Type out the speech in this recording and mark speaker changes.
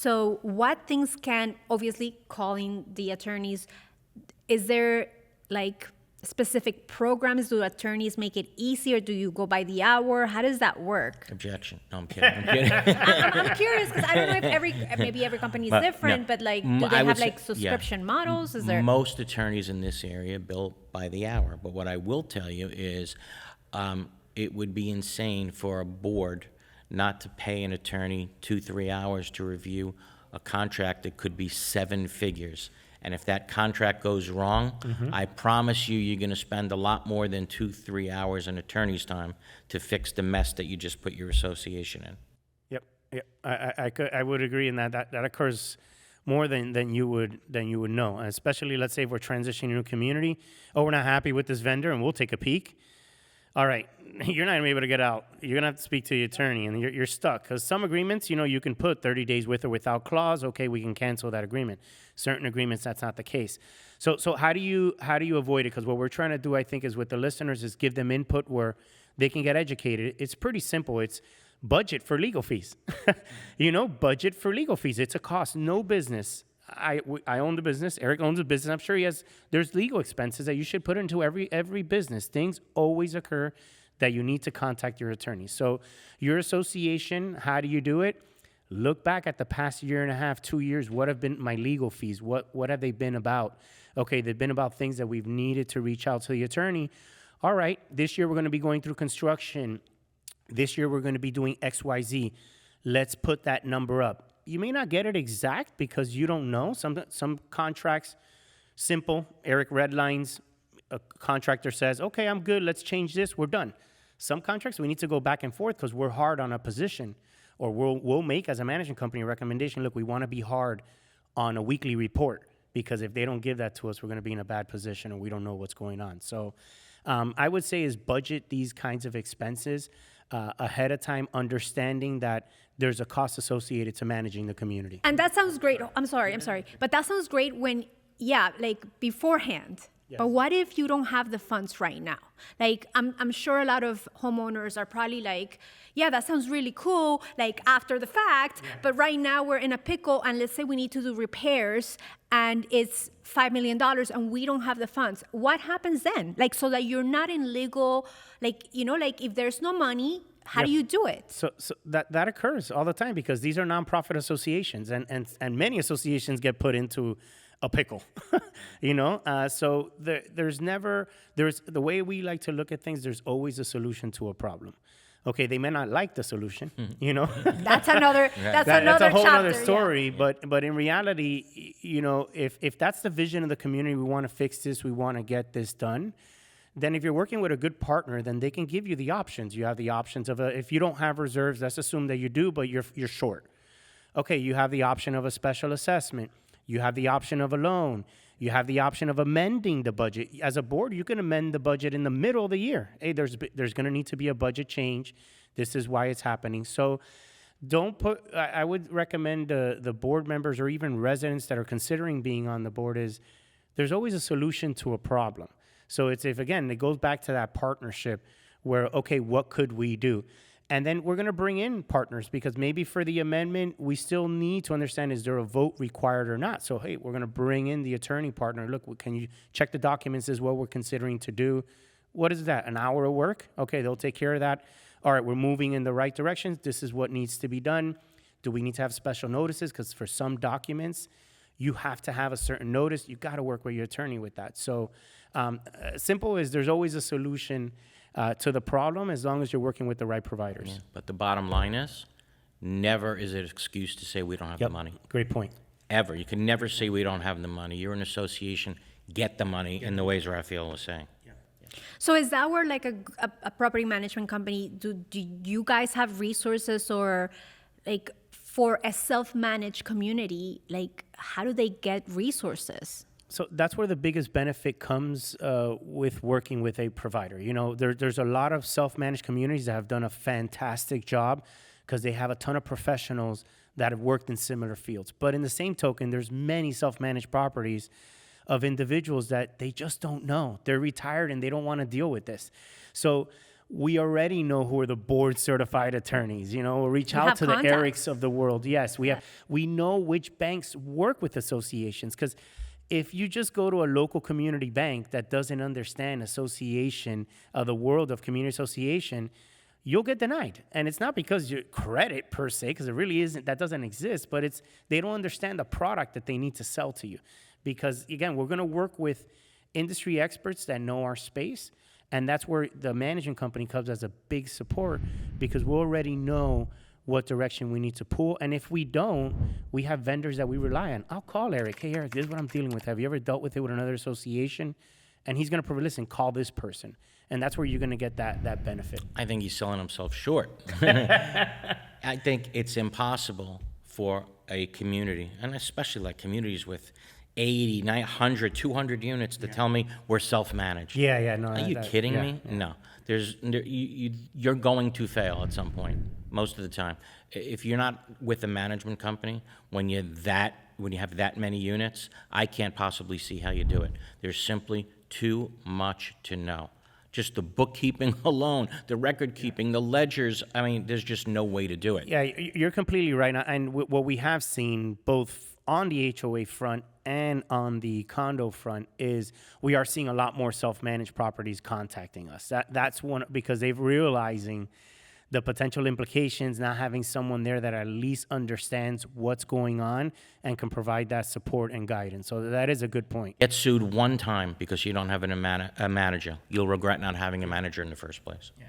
Speaker 1: So what things can, obviously calling the attorneys, is there like specific programs? Do attorneys make it easier? Do you go by the hour? How does that work?
Speaker 2: Objection. No, I'm kidding. I'm kidding.
Speaker 1: I'm curious because I don't know if maybe every company is different,
Speaker 2: no.
Speaker 1: but like, do they
Speaker 2: I would
Speaker 1: have
Speaker 2: say-
Speaker 1: like subscription models? Is there?
Speaker 2: Most attorneys in this area bill by the hour, but what I will tell you is it would be insane for a board not to pay an attorney 2-3 hours to review a contract that could be 7 figures. And if that contract goes wrong, I promise you, you're going to spend a lot more than 2-3 hours in attorney's time to fix the mess that you just put your association in.
Speaker 3: Yep. I would agree in that. That occurs more than you would know. And especially, let's say if we're transitioning to a community. Oh, we're not happy with this vendor, and we'll take a peek. All right, you're not gonna be able to get out. You're gonna have to speak to the attorney, and you're stuck. Because some agreements, you can put 30 days with or without clause. Okay, we can cancel that agreement. Certain agreements, that's not the case. So how do you avoid it? Because what we're trying to do, I think, is with the listeners is give them input where they can get educated. It's pretty simple. It's budget for legal fees. Budget for legal fees. It's a cost. No business. I own the business. Eric owns the business. I'm sure there's legal expenses that you should put into every business. Things always occur that you need to contact your attorney. So your association, how do you do it? Look back at the past 1.5 2 years. What have been my legal fees? What have they been about? Okay, they've been about things that we've needed to reach out to the attorney. All right, this year we're going to be going through construction. This year we're going to be doing XYZ. Let's put that number up. You may not get it exact because you don't know. Some contracts, simple. Eric redlines. A contractor says, okay, I'm good. Let's change this. We're done. Some contracts, we need to go back and forth because we're hard on a position. Or we'll make, as a management company, a recommendation. Look, we want to be hard on a weekly report because if they don't give that to us, we're going to be in a bad position and we don't know what's going on. So I would say is budget these kinds of expenses ahead of time, understanding that there's a cost associated to managing the community.
Speaker 1: And that sounds great. I'm sorry. But that sounds great when, like beforehand. Yes. But what if you don't have the funds right now? Like, I'm sure a lot of homeowners are probably like, yeah, that sounds really cool, like after the fact, but right now we're in a pickle and let's say we need to do repairs and it's $5 million and we don't have the funds. What happens then? Like, so that you're not in legal, like if there's no money, how do you do it?
Speaker 3: So that occurs all the time because these are nonprofit associations and many associations get put into a pickle, so there's the way we like to look at things, there's always a solution to a problem. Okay, they may not like the solution,
Speaker 1: That's another, that's
Speaker 3: a whole
Speaker 1: chapter,
Speaker 3: other story, but in reality, if that's the vision of the community, we want to fix this, we want to get this done, then if you're working with a good partner, then they can give you the options. You have the options of if you don't have reserves, let's assume that you do, but you're short. Okay, you have the option of a special assessment. You have the option of a loan. You have the option of amending the budget. As a board, you can amend the budget in the middle of the year. Hey, there's going to need to be a budget change. This is why it's happening. So I would recommend the board members or even residents that are considering being on the board is there's always a solution to a problem. So it goes back to that partnership where, okay, what could we do? And then we're going to bring in partners because maybe for the amendment, we still need to understand, is there a vote required or not? So, hey, we're going to bring in the attorney partner. Look, can you check the documents is what we're considering to do. What is that, an hour of work? Okay, they'll take care of that. All right, we're moving in the right direction. This is what needs to be done. Do we need to have special notices? Because for some documents, you have to have a certain notice. You've got to work with your attorney with that. So simple is there's always a solution to the problem as long as you're working with the right providers.
Speaker 2: Yeah, but the bottom line is, never is it an excuse to say we don't have the money.
Speaker 3: Great point.
Speaker 2: Ever. You can never say we don't have the money. You're an association, get the money in the ways Rafael was saying.
Speaker 1: So is that where like a property management company, do you guys have resources or like for a self-managed community, like how do they get resources?
Speaker 3: So that's where the biggest benefit comes with working with a provider. There's a lot of self-managed communities that have done a fantastic job because they have a ton of professionals that have worked in similar fields. But in the same token, there's many self-managed properties of individuals that they just don't know. They're retired and they don't want to deal with this. So we already know who are the board certified attorneys. You know, reach
Speaker 1: You
Speaker 3: out
Speaker 1: have
Speaker 3: to the
Speaker 1: contacts.
Speaker 3: Erics of the world. Yes, we know which banks work with associations, because if you just go to a local community bank that doesn't understand association, the world of community association, you'll get denied. And it's not because your credit per se, because it really isn't, that doesn't exist, but it's they don't understand the product that they need to sell to you. Because again, we're going to work with industry experts that know our space, and that's where the management company comes as a big support, because we already know what direction we need to pull. And if we don't, we have vendors that we rely on. I'll call Eric. Hey, Eric, this is what I'm dealing with. Have you ever dealt with it with another association? And he's going to listen, call this person. And that's where you're going to get that benefit.
Speaker 2: I think he's selling himself short. I think it's impossible for a community, and especially like communities with 80, 900, 200 units to tell me we're self-managed.
Speaker 3: Yeah, no.
Speaker 2: Are you kidding me? No. You're going to fail at some point, most of the time. If you're not with a management company, when you have that many units, I can't possibly see how you do it. There's simply too much to know. Just the bookkeeping alone, the record keeping, the ledgers, I mean, there's just no way to do it.
Speaker 3: Yeah, you're completely right. And what we have seen both on the HOA front and on the condo front is we are seeing a lot more self-managed properties contacting us. That's one, because they're realizing the potential implications, not having someone there that at least understands what's going on and can provide that support and guidance. So that is a good point.
Speaker 2: Get sued one time because you don't have a manager. You'll regret not having a manager in the first place.
Speaker 3: Yeah.